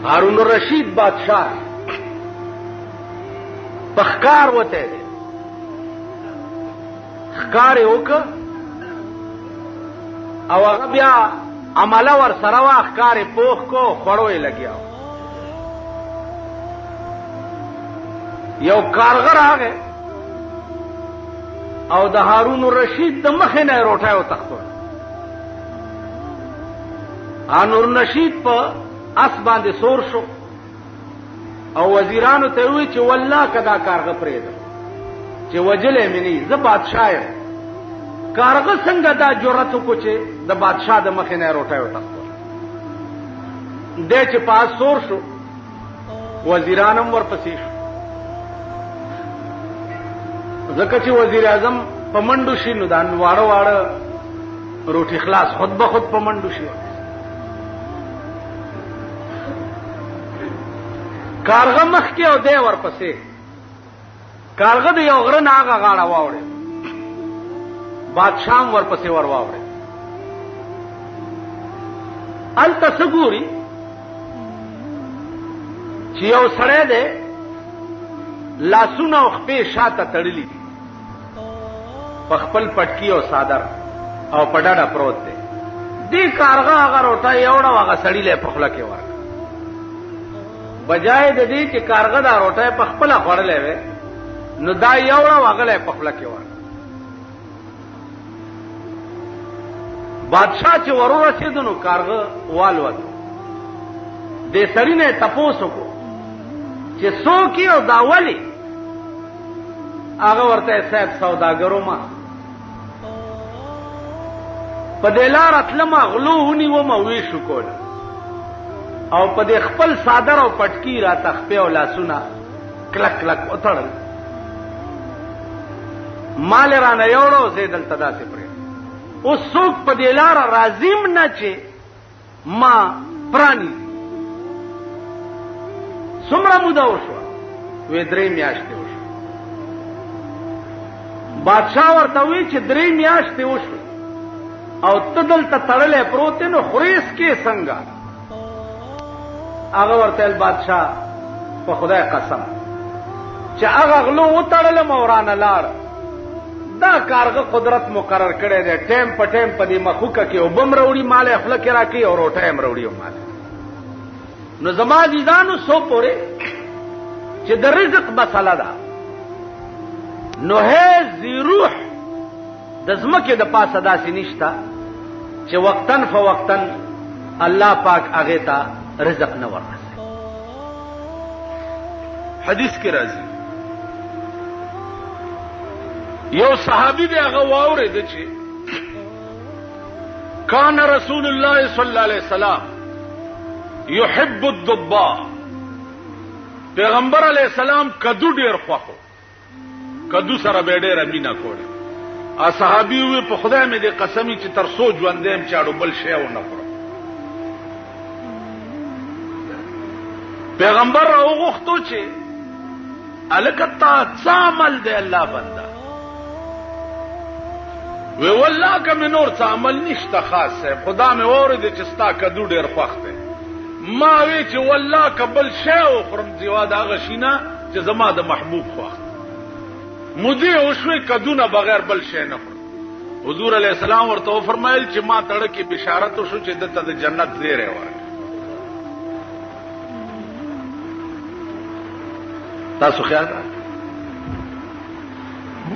هارون الرشید بادشاہ پخکار وته دی خکار وک او هغه بیا عمله ور سره وا خکار پوخ کو خړوي لګیا یو کارګر راغی او د هارون الرشید د مخې نه روټه او تختو هارون الرشید په اس باندې سور شو او وزیرانو ته وی چې والله کدا کارغه پرېد چې وجلې مني زه بادشاہ یم کارغه څنګه دا جرأت کو چې د بادشاہ د مخې نه روټه او تختو دې چې پاس سور شو وزیرانم ورپسې شو ځکه چې وزیر اعظم په منډو شي نو دا واړه واړه روټي خلاص خود به خود په منډو شي کارغه مخ کې او دی ورپسې کارغه د یو غره نه هغه غاړه واوړې بادشاہ ورپسې ور واوړې هلته څه ګوري چې یو سړی دی لاسونه او خپې شاته تړلي دي په خپل پټکي او صادر او په ډډه پروت دی دې کارغه هغه روټه یوړه هغه سړي له په خوله کې ورکړه بجای د دې چې کارغه دا روټه په خپله خوړلې وې نو دا یوړه هغه له په خوله کې ورکړه بادشاہ چې ورو رسېد نو کارغه والوت دې سړي نه تپوس وکړو چې څوک یې او دا ولې هغه ورته صاحب سوداګرو ما په دې لار تلم غلو ونیوم او ویشو کول او په دې خپل صادر او پټکی را تخپې او لاسونه کلک کلک وتړل مال را نه یوړو زه دلته داسې پرې اوس څوک په دې لار راځیم نه چې ما پرانی څومره موده وشوه وې 3 میاشتې وشوه بادشاہ ورته وی چې 3 میاشتې وشوه او ته دلته تړلې پروت نو خریس کې څنګه هغه ورته بادشاہ په خدای قسم چې هغه غلو وتړلم او رانه لاړ دا کارغه قدرت مقرر کړی دی ټیم په ټیم په دې مخوکه کې اوبم راوړي مال یې خوله کې راکوي او روټه یې راوړي مال نو زما عزیزانو سو پورې چې د رزق مسله ده نو هیڅ روح د ځمکې د پاسه داسې نشته چې وقتاً فوقتاً الله پاک هغې ته رزق نه ورکوي حدیث کې راځي یو صحابي دی هغه واورېده چې کان رسول الله صلی الله علیه وسلم یحب الضباء پیغمبر علیہ السلام کدو ډیر خوښو کدو سره به ډیره مینا کوله ا صحابي وي په خدای مې دې قسمی چې تر سو ژوندیم چاړو بل شی و نه خورم پیغمبر راوغختو چې الکتا عمل دی الله بندا وی والله کوم نور څه عمل نشته خاص خدا مې اورید چې ستا کدو ډیر خوښ دی ما وی چې والله قبل شی او خرم زیاد هغه شینه چې زما د محبوب خوښ مودي او شوي کدونه بغیر بل شی نه خورم حضور علیہ السلام ورته فرمایل چې ما تړه کې بشارت وشو چې دته د جنت زیره ورک تاسو خیال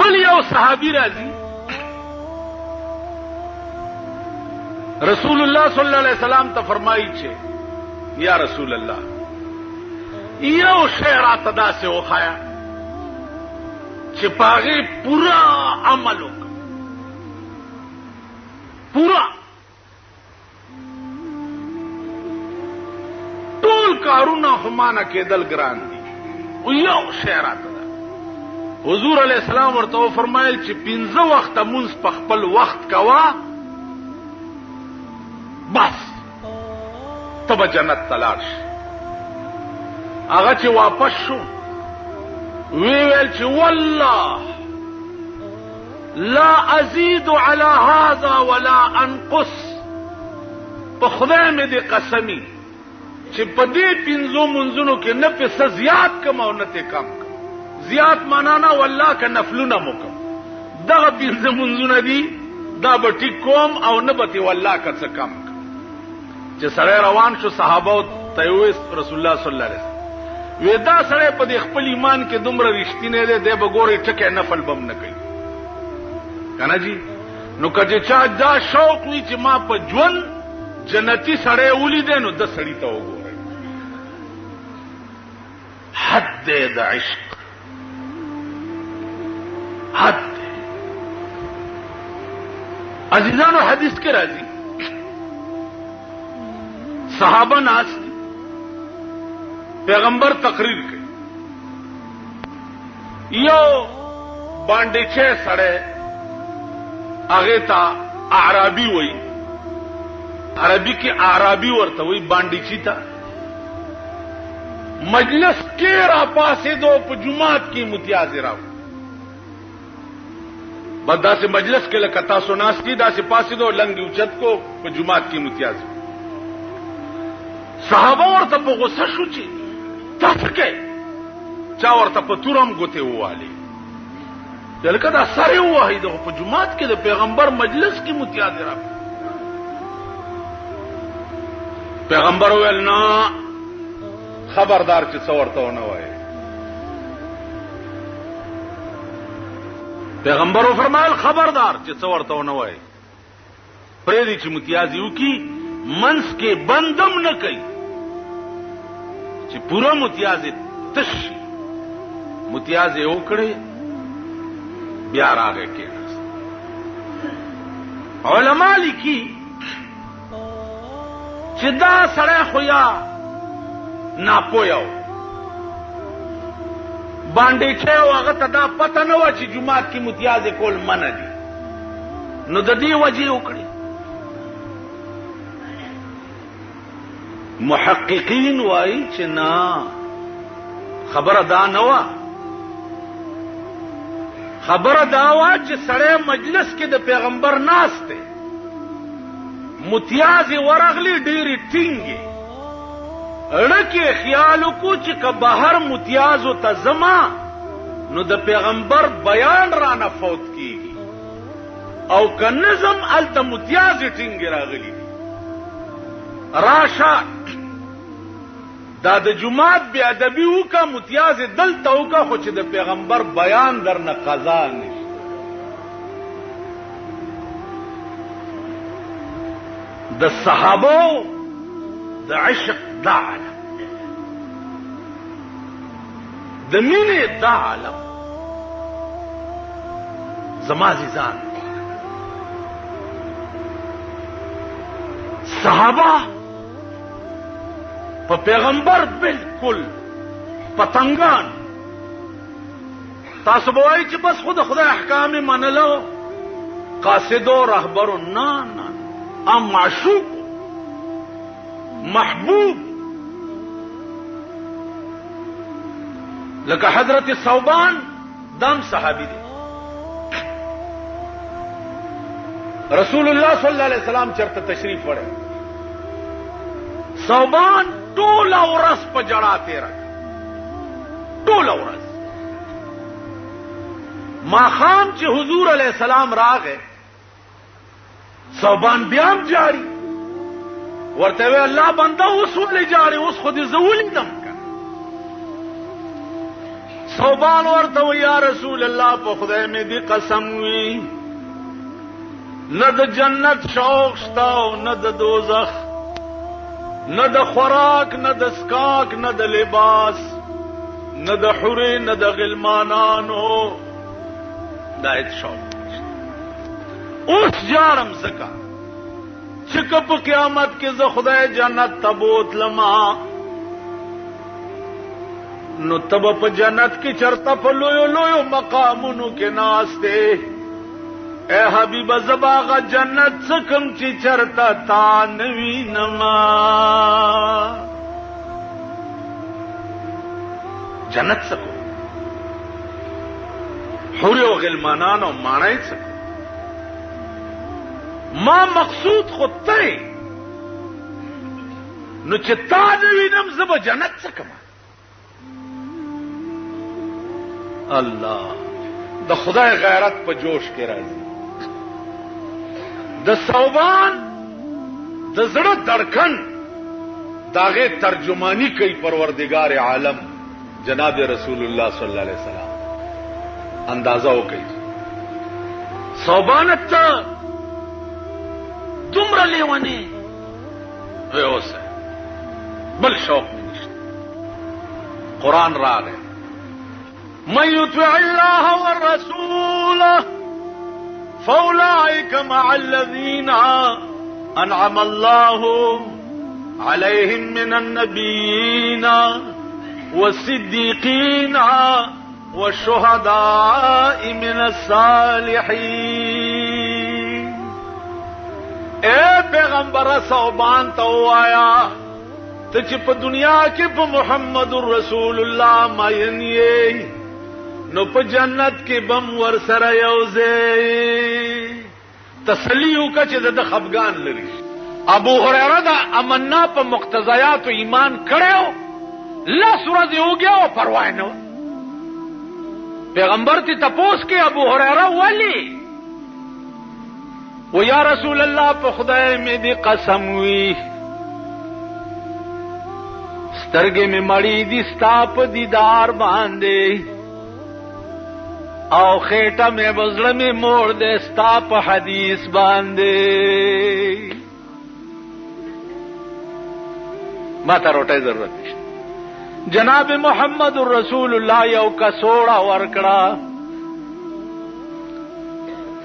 بل یو صحابي راځي رسول الله صلی الله علیه وسلم ته فرمایي چې یا رسول الله یو شی راته داسې وښایه چې پاغې پورا عمل وکړه پورا ټول کارونه همانه کېدل ګران دي او یو شی راته ده حضور علیہ السلام ورته فرمایل چې 15 وخته مونځ په خپل وخت کوا بس تب جنت تلاړ شي هغه چې واپس شو ویل چې والله لا ازيد على هذا ولا انقص په خدای مې دې قسمی چې په دې پنځو منځونو کې نه په څه زیات کم او نه ته کم کم. زیات معنا نه والله که نفلونه مو کم، دغه پنځه منځونه دي دا به ټیک کوم او نه به والله که څه کم کم. چې سړی روان شو صحابه ته یې رسول الله صلی الله علیه وسلم وی دا سړی په دې خپل ایمان کې دومره رښتینی دی، دی به ګورې ټکی نفل بم نه کوي کنه جی. نو که چا دا شوق وي چې ما په ژوند جنتی سړی ولیدی نو د سړي ته وګورئ. حد دی د عشق، حد دی. عزیزانو حدیث کې راځي صحابه ناست دي، پیغمبر تقریر کوي، یو باندې سړی هغه ته اعرابي وایي، عربی کې اعرابي ورته وایي باندې ته. مجلس کې را پاسېدو په جماعت کې متیازې راو، بس داسې مجلس کې لکه تاسو ناست دي داسې پاسېدو لنګ اوچت کو په جماعت کې متیازې. صحابه ورته په غصه شو چې تاسو کې چا ورته په تورم ګوتې ووالي، لکه دا سره ووهي دغه په جماعت کې د پیغمبر مجلس کې متیازې راو. پیغمبر ویل نه خبردار چې څه ورته ونه وایي. پیغمبر فرمایل خبردار چې څه ورته ونه وایي، پرېږدي چې متیازې وکړي، منځ کې بندم نه کوي چې پوره متیازې تش شي. متیازې وکړې بیا راغی کېناست. علما لیکي چې دا سړی خو یا ناپوهه و، باندې و هغه ته دا پته نه وه چې جومات کې متیازې کول منع دي، نو د دې وجې وکړي. محققین وایي چې نه، خبره دا نه وه، خبره دا وه چې سړی مجلس کې د پیغمبر ناست دی، متیازې ورغلي ډېرې ټینګې، اړه خیال وکړو چې که بهر متیازو ته ځما نو د پیغمبر بیان رانه فوت کیږي، او که نه ځم هلته متیازې ټینګې راغلي دي. راشه دا د جماعت بې ادبي وکړه، متیازې دلته وکړه، خو چې د پیغمبر بیان درنه قضا نشي. د صحابو د عشق دا عالم، د مینې دا عالم. زما عزیزان صحابه په پیغمبر بالکل پتنګان. تاسو به وایئ چې بس خود خدای احکام یې منلو، قاصد و رهبر. نه نه، ام معشوق محبوب. لکه حضرت ثوبان دام صحابی دی، رسول الله صلی الله علیه وسلم چرته تشریف وړی، ثوبان ټوله ورځ په جړا تېره، ټوله ورځ. ماښام چې حضور علیه السلام راغی، ثوبان بیا هم جاړي. ورته وی الله بنده اوس ولې جاړي؟ اوس خو دې زه ولیدم که. ثوبان ورته وی یا رسول الله په خدای مې دې قسم وي، نه د جنت شوق شته او نه د دوزخ، نه د خوراک نه د سکاک نه د لباس نه د حورې نه د غلمانانو، دا هیڅ شوق نشته. اوس جاړم ځکه چې که په قیامت کې زه خدای جنت ته بوتلما، نو ته به په جنت کې چرته په لویو لویو مقامونو کې ناست دی. اے حبیبه زه به هغه جنت څکم چې چرته تا نه وینما. جنت څکو، حورې او غلمانان او ماڼۍ څکو. ما مقصود خود ته نو چې تا نه وینم زه به جنت څه کما. الله د خدای غیرت په جوش کې راځي. د ثوبان د زړه دړکن داغه ترجمانی کوي پروردگار عالم جناب رسول الله صلی الله علیه وسلم. اندازہ وکړي ثوبان ته دومره لیونی وی اوسه بل شوق نشته. قرآن راغی من يطع الله والرسول فاولئك مع الذين انعم الله عليهم من النبيين والصديقين والشهداء من الصالحين. اے پیغمبر ثوبان تو آیا ته چې په دنیا کې په محمد رسول الله ماینې نو په جنت کې بم ور سره یوځې تسلی وکړه چې د خفګان لري. ابو هريره دا امنا په مقتضیات ایمان کړو لا سورہ دی ہو گیا وہ پرواہ نہ. پیغمبر تی تپوس کے ابو ہریرہ ولی وہ یا رسول اللہ پہ خدای میں دی قسم ہوئی سترگے میں مڑی دی ستا پہ دیدار باندے او خیٹا میں بزر میں موڑ دے ستا پہ حدیث باندے. ما تا روٹے ضرورت نشتے. جناب محمد رسول اللہ یو کسوڑا ورکڑا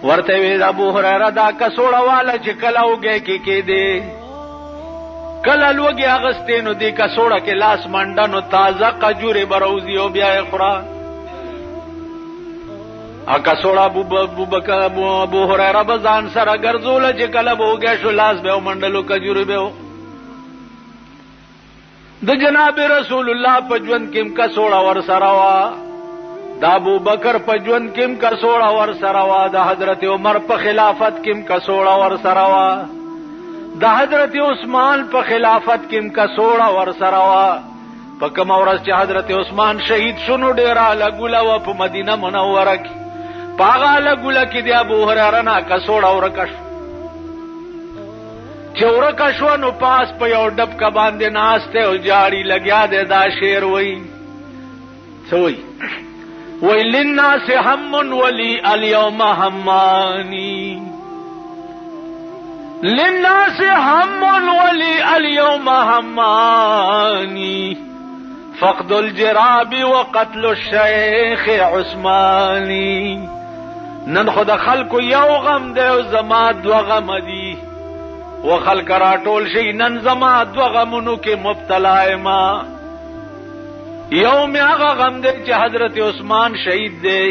ورته وی ابو هريره دا کسوڑا والا چې کله وګه کې دے کله لوګي اغستینو دی کسوڑا کې لاس منډه نو تازه قجوره بروزی او بیا خورا ا کسوڑا ابو هريره بزان سره ګرځول چې کله وګه شو لاس به منډلو قجوره به د جناب رسول الله پجون کیم کا سوڑا ور سراوا دا ابو بکر پجون کیم کا سوڑا ور سراوا دا حضرت عمر په خلافت کیم کا سوڑا ور سراوا دا حضرت عثمان په خلافت کیم کا سوڑا ور سراوا په کوم ورځ چې حضرت عثمان شهید شونو ډیرا لګولا و په مدینه منوره کې پاغا لګولا کې دی ابو هريره نا کا سوڑا ورکش چورکا شو نو پاس په یو ډب کا باندې ناشته او جاړي لګیا دے دا شعر وای سوئی وای للناس هم ولي اليوم هماني للناس هم ولي اليوم هماني فقد الجراب وقتل الشيخ عثماني. نن خدا خلق یو غم دے او زما دو غم دی و خلق را ټول شي نن زما دو غمونو کې مبتلا ما. یو می هغه غم دی چې حضرت عثمان شهید دی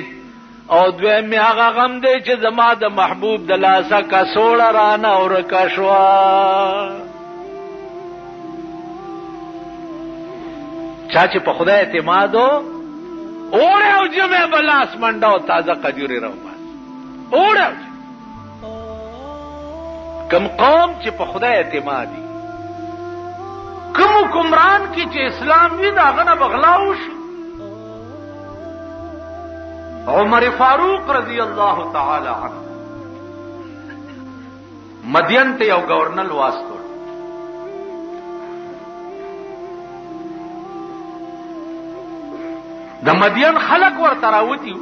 او دویم می هغه غم دی چې زما د محبوب د لاسه کا سوړه رانه او رکشوا. چا چې په خدای اعتماد اوړه او جمع بلاس منډه او تازه قجوري راو بس اوړه کم قوم چې په خدای اعتمادي کوم حکمران کی چې اسلام وی دا غنه بغلاو شي. عمر فاروق رضی الله تعالی عنہ مدین ته یو گورنر واسطو د مدین خلق ورته راوتی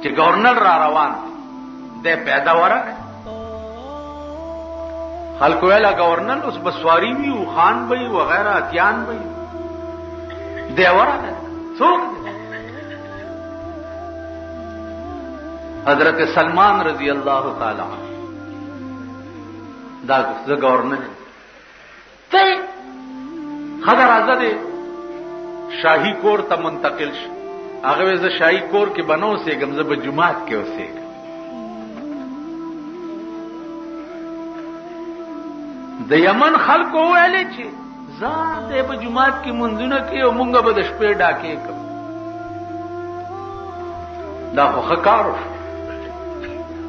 چې گورنر را روان دی پیدا ورک خلق ویلا گورنر اوس بسواری وی او خان بی وغیرہ اتیان بی دیورا څوک حضرت سلمان رضی اللہ تعالی عنہ دا گورنر ته خبر آزاده شاہی کور ته منتقل شي. هغه زه شاہی کور کې بنو سیګم زه په جمعات کې اوسېږم. د یمن خلکو ویلې چې ځان دې په جمعات کې منځونه کې او مونږ به د شپې ډاکې کوو. دا خو ښکارو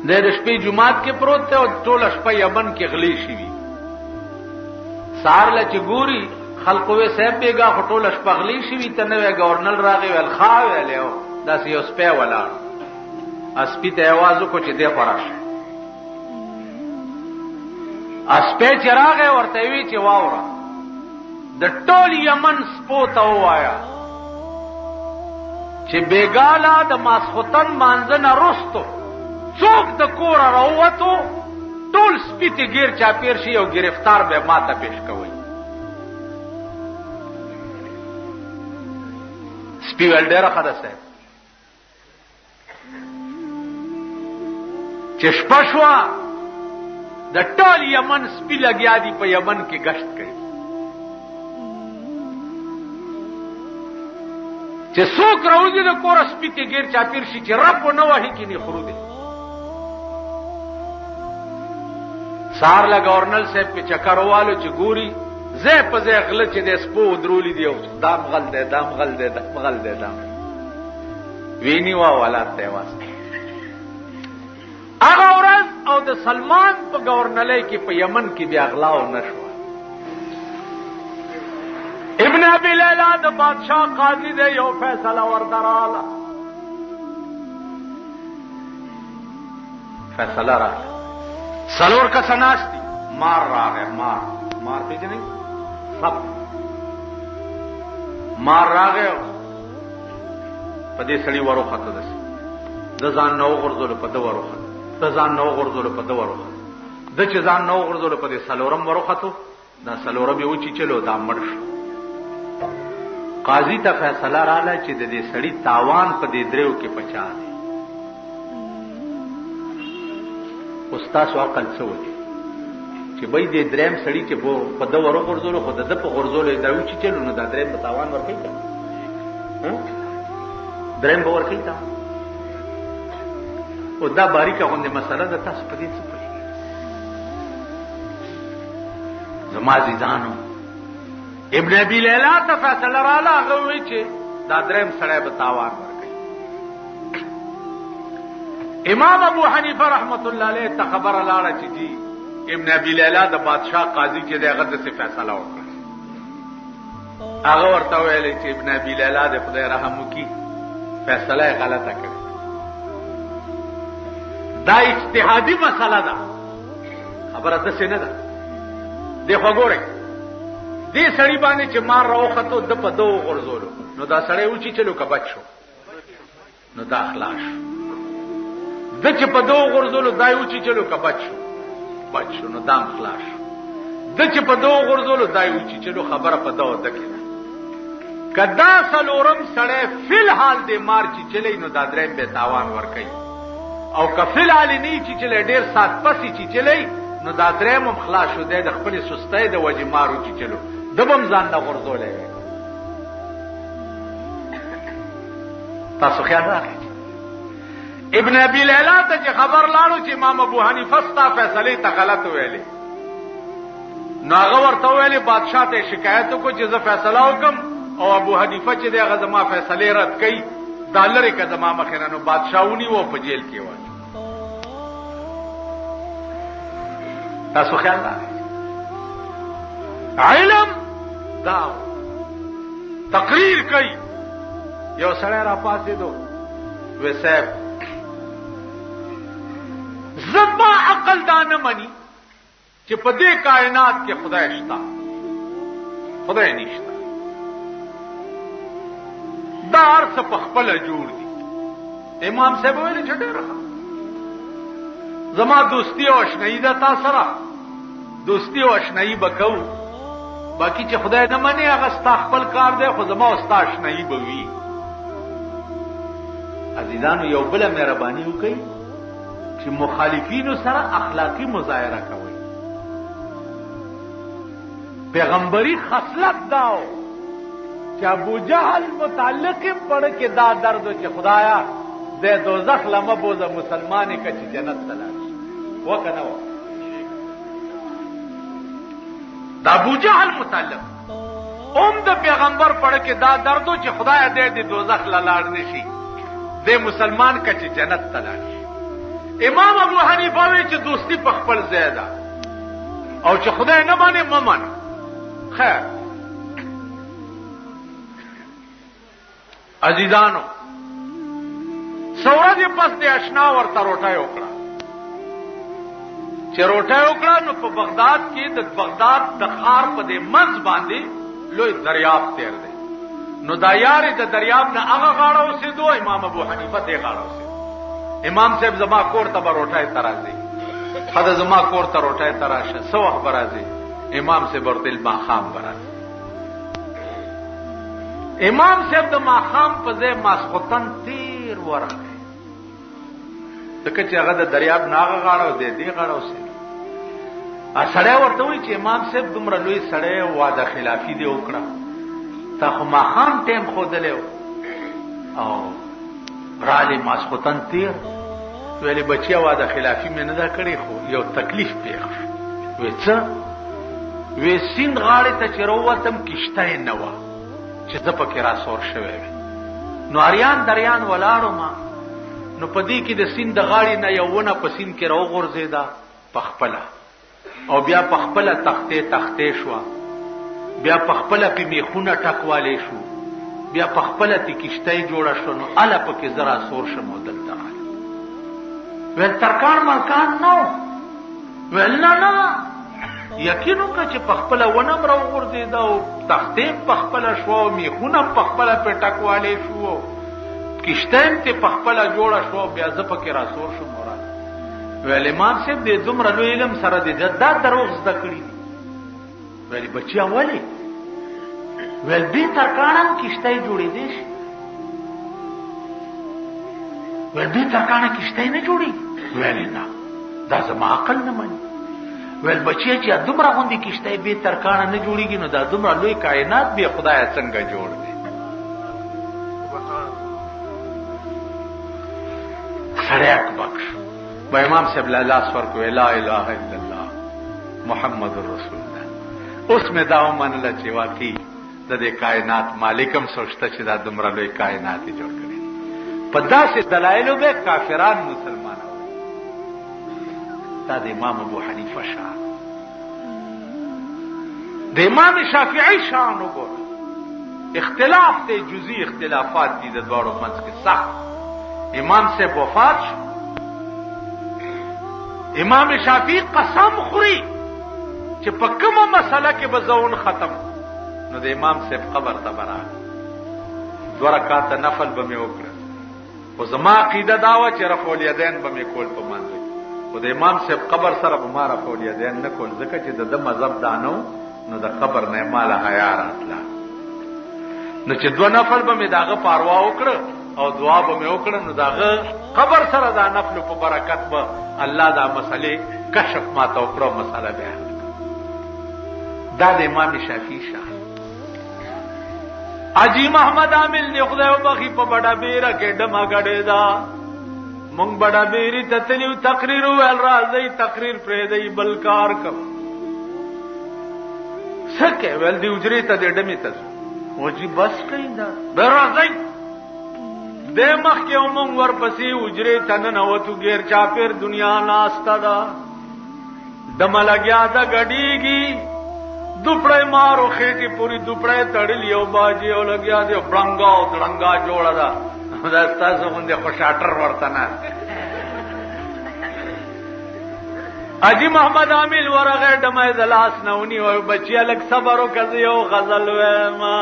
د شپې جمعات کې پروت ته او ټول شپه یمن کې غلی شي. سار له چې ګوري خلقو وې صاحب بیګا خټول شپغلی شي ته نوې گورنر راغی ول خاوې له داسې یو سپه ولاړ اسپی ته आवाज وکړ چې دې خراش اسپه چې راغی ورته وی چې واوره د ټول یمن سپو ته وایا چې بیګالا د ماسختن مانځنه رستو څوک د کور راووتو ټول سپیته غیر چاپیر شي او گرفتار به ماته پیش کوي سپی ول ډیره خدا صاحب چې شپه شو د ټول یمن سپی لګیا دي په یمن کې گشت کوي چې څوک راوځي د کور سپیته غیر چاپیر شي چې رب نه وਹੀ کې نه خرو دي سار لا گورنر صاحب په چکروالو چې ګوري زه په زه غل چې د سپو درولې دی او دام غل دی دام غل دی دام غل دی دام ویني وا ولات دی واسطه هغه ورځ او د سلمان په گورنرۍ کې په یمن کې بیا غلا او نشو ابن ابي ليلى د بادشاہ قاضي دی یو فیصله وردراله فیصله را سلور کا سناستی مار راغه مار پیژنې سب مار راغه په دې سړی ورو خطه ده د ځان نو غرزول په دو ورو خطه د ځان نو غرزول په دو ورو خطه د چې ځان نو غرزول په دې سلورم ورو خطه دا سلورم یو چې چلو دا مړ قاضي ته فیصله رااله چې د دې سړی تاوان په دې دریو کې پچا دی استاد عقل څه وایي چې بای دې دریم سړی چې په دو ورو غرزول خو د په غرزول دا و چې چلو نو دا دریم په تاوان ورکړي تا دریم به ورکړي تا او دا باریکه غونډه مسله ده تاسو په دې څه پوهیږئ زما عزیزانو ابن ابي ليلى ته فیصله رااله هغه وی چې دا دریم سړی به تاوان ورکړي امام ابو حنیفه رحمت الله علیه ته خبر لاړه چې جی ابن ابي ليلى د بادشاہ قاضي کې دغه د څه فیصله وکړه هغه ورته ویل چې ابن ابي ليلى د خدای رحم وکي فیصله غلطه کړه دا اجتهادي مسله ده خبره ده څه نه ده دغه ګوره دې سړی باندې چې مار راوخته د په دوه غرزولو نو دا سړی و چې چلو کبد شو نو دا اخلاص د چې په دوه غرزولو دا و چې چلو کبد شو بچ شو نو دام خلاص د چې په دوه غرزولو دا و چې چلو خبره په دوه دکې کدا سلورم سړی فل حال دې مار چې چلی نو دا دریم به تاوان ور کوي او کفل علی نه چې چلی ډیر سات پسې چې چلی نو دا دریم هم خلاص شو د خپل سستۍ د وجې مارو چې چلو دبم ځان نه غرزولې تاسو خیال راکړئ ابن ابي ليلى ته چې خبر لاړو چې امام ابو حنیفه ستا فیصله ته غلط ویلې نو هغه ورته ویلې بادشاہ ته شکایت وکړو چې زه فیصله وکم او ابو حنیفه چې دغه زما فیصله رد کړي دالر کې زما مخینه نو بادشاہونی وو په جیل کې وای تاسو خیال راکړئ علم دا تقریر کوي یو سړی را پاسې دو وې صاحب زما عقل دا نه مني چې په دې کائنات کې خدای شته خدای نشته دا ارث په خپل جوړ دي امام صاحب ویل چې ډېر زما دوستی او آشنایی ده تاسو سره دوستی او آشنایی وکاو باقی چې خدای نه مني هغه ستا خپل کار دی خو زما او ستا آشنایی به وي عزیزانو یو بل مهرباني وکړئ چې مخالفینو سره اخلاقی مظاهره کوي پیغمبري خصلت داو چې ابو جهل متعلق پړ کې دا درد چې خدایا د دوزخ لمه بوزه مسلمانې کچ جنت تلاش وکنه دا ابو جهل متعلق د پیغمبر پړ کې دا درد چې خدایا د دوزخ لاړ نشي د مسلمان کچ جنت تلاش امام ابو حنیفه وی چې دوستی په خپل ځای ده او چې خدای نه باندې ممن خیر عزیزانو سورج پس د اشنا ورته روټه وکړه چې روټه وکړه نو په بغداد کې د بغداد د ښار په دې منځ باندې لوی دریاب تیر دی نو دا یارې د دریاب نه هغه غاړه اوسېدو امام ابو حنیفه دې غاړه اوسېدو امام صاحب زما کور ته به روټه ته راځي خدا زما کور ته روټه ته راشه څه وخت به راځي امام صاحب ورته ماښام به راځي امام صاحب د ماښام په ځای ماسخوتن تیر ورغی ځکه چې هغه د دریاب نه هغه غاړه او دې غاړه اوسېدو سړی ورته وایي چې امام صاحب دومره لوی سړی واده خلافي دې وکړه تا خو ماښام ټیم ښودلی او رالی ماسخوتن تیر ویلې بچیا واده خلافي مې نه ده کړې خو یو تکلیف پېښ شو وی څه وی سیند غاړې ته چې راووتم کشته یې نه وه چې زه پکې راسور شوی وی نو اریان دریان ولاړو ما نو په دې کې د سیند د غاړې نه یو ونه په سیند کې راوغورځېده پخپله او بیا پخپله تختې شوه بیا پخپله پې میخونه ټکوالی شو بیا پخپله تی کشتۍ جوړه شو نو اله پکې زه راسور شم او دلته راغلم ویل ترکان مرکان نو ویل نه یقین وکړه چې پخپله ونه م راوغورځېده او تختې پخپله شوه او میخونه پخپله پې ټکوالی شو کشتۍ م تې پخپله جوړه شوه بیا زه پکې راسور شم او راغلم ویل امام صاحب دې دومره لوی علم سره دې دا دروغ زده کړي دي ویل بچیا ولې ویل بې ترکاڼه هم کشتۍ جوړېدی شي ویل بې ترکاڼه کشتۍ نه جوړېږي ویل نه دا زما عقل نه مني ویل بچیا چې دومره غوندې کشتۍ بې ترکاڼه نه جوړېږي نو دا دومره لوی کائنات بې خدایه څنګه جوړ دی سړی اکبک شو با امام صاحب لاس ورکو لا اله الا الله محمد رسول الله اوس مې دا ومنله چې واقعي د دې کائنات مالکم سوچته چې دا دومره لوی کائنات یې جوړ کړی په داسې دلایلو به کافران مسلمانان دا د امام ابو حنیفه شان د امام شافعي شان وګوره اختلاف دی جزئی اختلافات دي د دواړو منځ کې سخت امام صاحب وفات شو امام شافعي قسم خوري چې په کومه مسله کې به زون ختم نو د امام صاحب قبر ته به راغی 2 رکعاته نفل به مې وکړه خو زما عقیده دا وه چې رفع الیدین به مې کول په مانځه خو د امام صاحب قبر سره به ما رفع الیدین نه کول ځکه چې د ده مذهب دا نه نو د قبر نه یې ماله حیا راتله نو چې 2 نفل به مې د هغه پاروا وکړه او دعا به مې وکړه نو د هغه قبر سره دا نفلو په برکت به الله دا مسئلې کشف ما ته وکړه مسله بیا دا د امام شافعي شان حاجی محمد عامل نے خدای وبخي په بڑا بیره کې ډمه غړېدا مونږ بڑا بیري ته تلو تقریر ویل راځي تقریر پرې دی بل کار کوم سکه ول دی اجري ته ډمه ته وږي بس کیندا راځي د مخ کې مونږ ورپسې اجري ته نه وته غیر چا پیر دنیا ناستا دا دمه لګیا دا غډيږي دوپړې مارو خېټي پوری دوپړې تړلې او باجی او لګیا دی برنګا او دړنګا جوړه دا دا تاسو باندې خوشاټر ورته نه اجي محمد عامل ورغه دمه زلاس نونی او بچیا لک صبر وکړي او غزل وما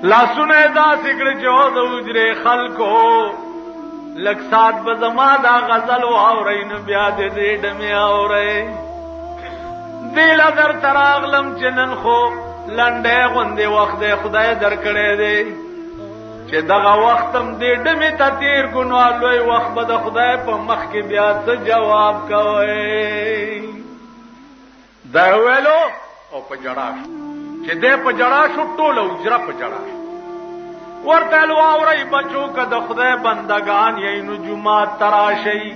لا سونه دا سګړ جو د وجره خلکو لک سات بزما دا غزل واورین بیا دې ډمه اورې دل در تراغلم چنن خو لنډه غوندې وخت خدای درکړې دی چې دغه وختم دې ډمه ته تیر ګنوا لوی وخت به د خدای په مخ کې بیا څه جواب کوي دا ویلو او په جړا چې دې په جړا شو ټوله اجره په جړا ورته واوري بچو کده خدای بندگان یې نو جمعه تراشي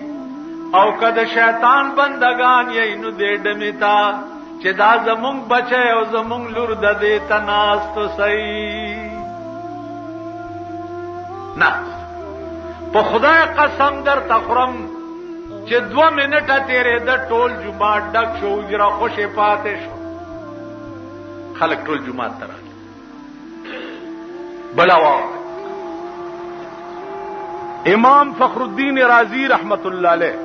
او کده شیطان بندگان یې نو دې ډمیتا چې دا زمونږ بچي او زمونږ لور د دې تناست صحیح نه په خدای قسم در تخرم چې 2 منټه تیرې د ټول جمعه ډک شو اجرا خوشې پاتې شو خلک ټول جمعه ته راغلي بلا واو امام فخر الدین رازی رحمت الله علیه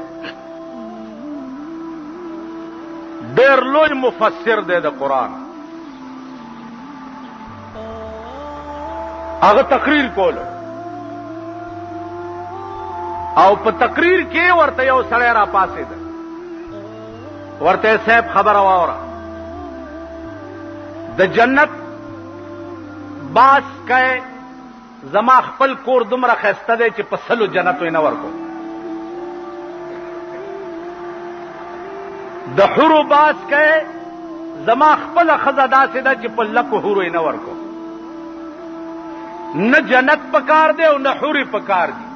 ډېر لوی مفسر دی د قرآن هغه تقریر کولو او په تقریر کې ورته یو سړی را پاسېده ورته صاحب خبره واوره د جنت باس کئ زما خپل کور دومره خسته دی چې په 100 جنتو یې نه ورکو د حورو باس کئ زما خپل ښځه داسې ده چې په 100 حورو یې نه ورکو نه جنت پکار دی او نه حوري پکار دی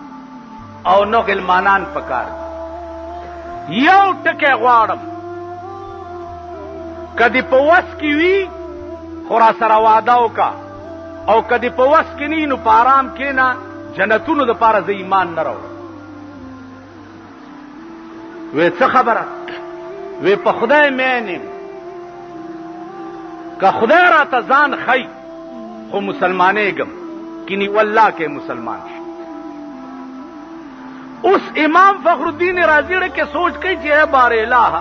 او نو غلمانان پکار دي یو ټکی غواړم کدی په وس کې وي خو را سره واده وکړه او کدی په وس کې نه نو په آرام کښېنه جنتونو دپاره زه ایمان نه راوړم وی څه خبره وی په خدای مین یم که خدای راته ځان ښی خو مسلمانېږم کني والله کې مسلمان شي اس امام فخر الدین رازی کے سوچ کئی چی ہے بار الہ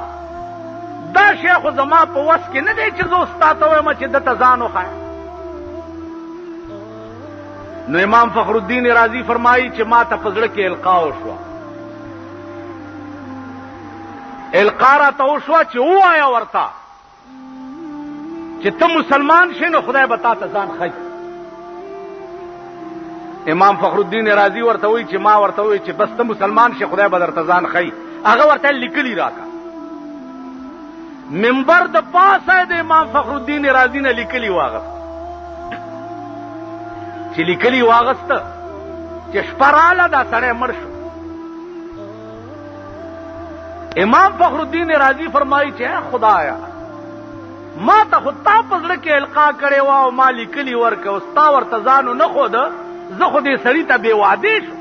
دا شیخ زما په وس کې نه دی چې زه استاد ته وایم چې دته ځان وښایم نو امام فخر الدین رازی فرمایي چې ما ته په زړه کې القا وشوه القا راته وشوه چې ووایه ورته چې ته مسلمان شې نو خدای به تا ته ځان ښایي امام فخر الدین رازی ورته وی چې ما ورته وی چې بس ته مسلمان شې خدای به درته ځان ښایي هغه ورته لیکلی راکا منبر د پاسه د امام فخر الدین رازی نه لیکلی واغست چې لیکلی واغست چې شپه راله دا سړی مړ شو امام فخر الدین رازی فرمایي چې خدایا ما ته خو تا په زړه کې القا کړې وه او ما لیکلي ورکه اوس تا ورته ځانو نه ښوده زه خو دې سړي ته بې وعدې شو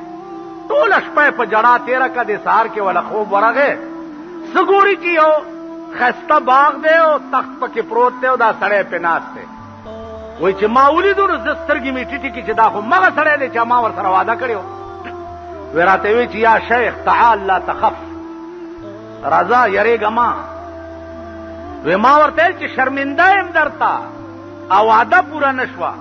ټوله شپه یې په ژړا تېره کړه دې سهار کې وله خوب ورغې څه ګوري چې یو ښایسته باغ دی او تخت پکې پروت دی او دا سړی پې ناست دی وایي چې ما ولیدو نو زه سترګې مې ټیټې کړې چې دا خو مغه سړی دی چې ما ورسره واده کړی و وی راته وی چې یا شیخ تعال لا تخف راځه یریږه ما وی ما ورته ویل چې شرمنده یم درته او واده پوره نه شوه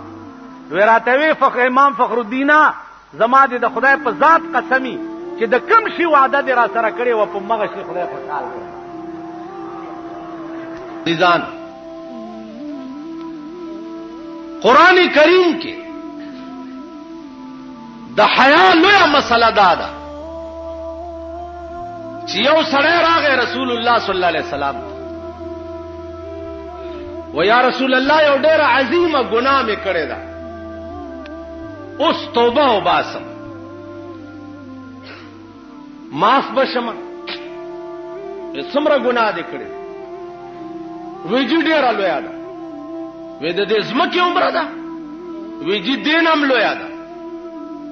وی راته وی امام فخر الدینه زما دې د خدای په ذات قسمی چې د کم شي وعده دې را سره کړې وه په مغه شي خدای خوشحال کړ عزیزان قرآن کریم کې د حیا لویه مسله دا ده چې یو سړی راغی رسول الله صلی الله علیه وسلم و یا رسول الله یو ډېره عظیمه ګناه مې کړې ده اوس توبه وباسم معاف بشم څومره ګناه دې کړې وی جی ډېره لویه ده وی د دې ځمکې عمره ده وی جی دین هم لویه ده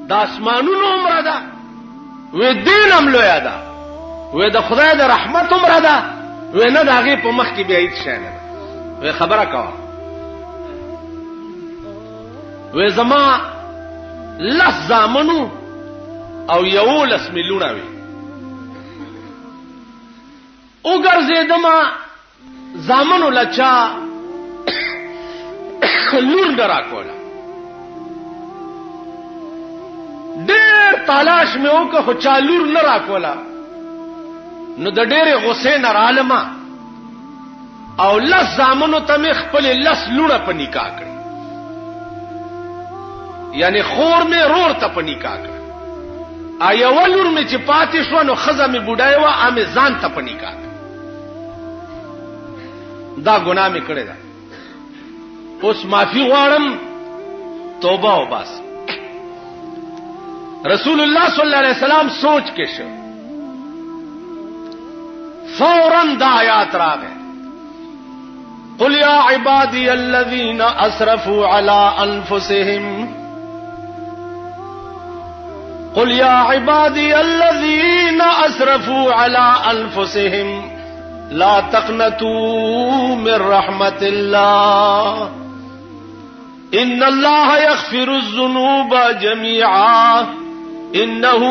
د اسمانونو عمره ده وی دین هم لویه ده وی د خدای د رحمت عمره ده وی نه د هغې په مخ کې بیا هېڅ شی نه ده وی خبره کوه وی زما 10 زامنو او 11 مې لوڼه وي وګرځېدمه زامنو له چا لور نه راکوله ډېر تلاش مې وکړه خو چا لور نه راکوله نو د ډېرې غصې نه رالمه او 10 زامنو ته مې خپلې 10 لوڼه په نکاح کړې یعنی خور مې رور ته په نکاح کړه یوه لور مې چې پاتې شوه نو ښځه مې بوډۍ وه مې ځان ته په نکاح کړه دا ګناه مې کړې ده اوس معافي غواړم توبه وباسم رسول الله صلی الله علیه وسلم سوچ کې شو فوراً دا آیات راغی قل یا عبادی الذین اسرفوا علی انفسهم قل يا عبادي الذين اسرفوا على انفسهم لا تقنطوا من رحمة الله ان الله يغفر الذنوب جميعا انه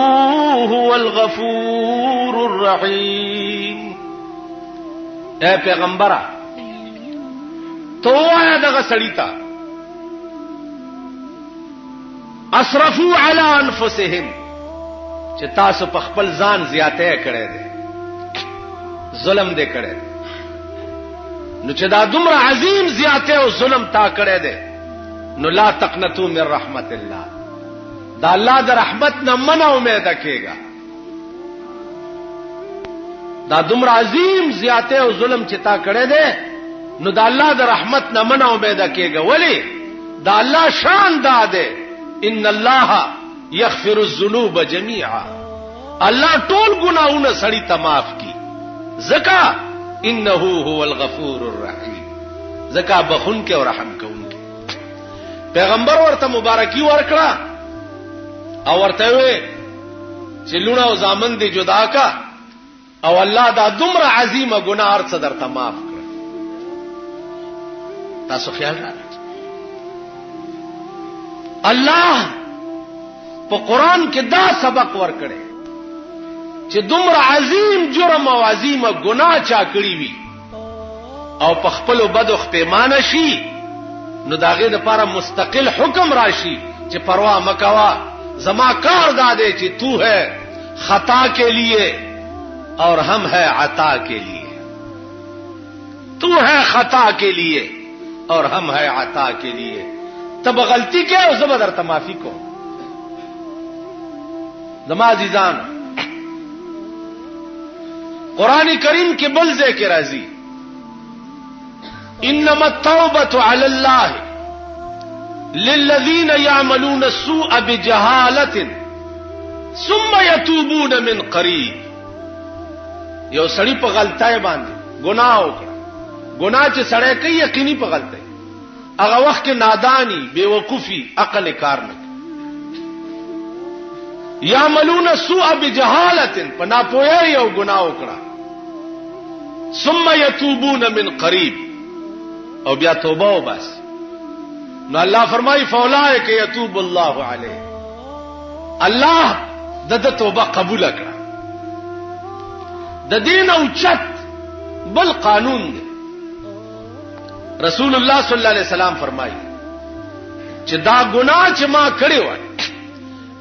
هو الغفور الرحیم. اے پیغمبرہ تو آیا دغه سړی ته اسرفوا علی انفسهم چې تاسو په خپل ځان زیاته کړی دی، ظلم دې کړی دی. نو چې دا دومره عظیم زیاته او ظلم تا کړی دی نو لا تقنطوا من رحمت الله، دا الله د رحمت نه منع امید کېږي. دا دومره عظیم زیاته او ظلم چې تا کړی دی نو دا الله د رحمت نه منع امید کېږي. ولی دا الله شان دا دی ان الله یغفر الذنوب جميعا، الله ټول ګناہوں سړی ته معاف کی. زکا انه هو الغفور الرحیم، زکا بخون کې او رحم کوونکی. پیغمبر ورته مبارکی ورکړه او ورته وی چې لونه او زامن دې جدا کا او الله دا دومره عظیمه ګناه هر څه درته معاف کړ. تاسو خیال راځي الله په قران کې دا سبق ورکړي چې دومره عظیم جرم او عظیمه ګناه چا کړی وي او په خپل بدو ختمانه شي نو داغه لپاره مستقل حکم راشي چې پروا مکوا، زما کار دادے چې تو ہے خطا کے لیے اور ہم ہے عطا کے لیے، تو ہے خطا کے لیے اور ہم ہے عطا کے لیے. تب غلطی کیا او زبر تمافی کو. زما عزیزان قرآن کریم کے بلزے کے راضی انما التوبة على الله للذين يعملون السوء بجهالة ثم يتوبون من قريب. یو سړی په غلطای باندې ګناه وکړه، ګناه چې سړی کوي یقیني په غلطای، هغه وخت کې نادانی بیوقوفی عقل کار نه کوي. يعملون السوء بجهالة په ناپوهۍ یو ګناه وکړه ثم يتوبون من قريب او بیا توبه وباس نو الله فرمایي فاولئک یتوب الله علیه، الله د توبه قبول کړه. د دین او چت بل قانون دی. رسول الله صلی الله علیه وسلم فرمایي چې دا ګناه چې ما کړی و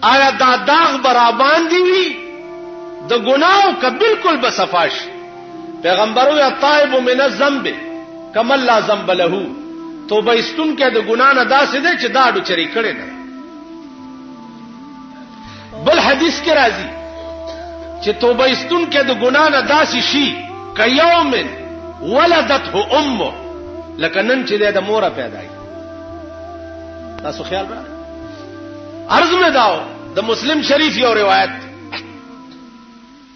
آیا دا داغ برابر دی وی د ګناو ک بالکل بصفاش. پیغمبرو یا طائب من الذنب کما لا ذنب له، توبه استون کې د ګنا نه داسې دی چې دا اډو چری کړي نه. بل حدیث کې راځي چې توبه استون کې د ګنا نه داسې شي کيوم ولدته امه، لکه نن چې د مور پیدا ای. تاسو خیال را عرض میں داو د مسلم شریف یو روایت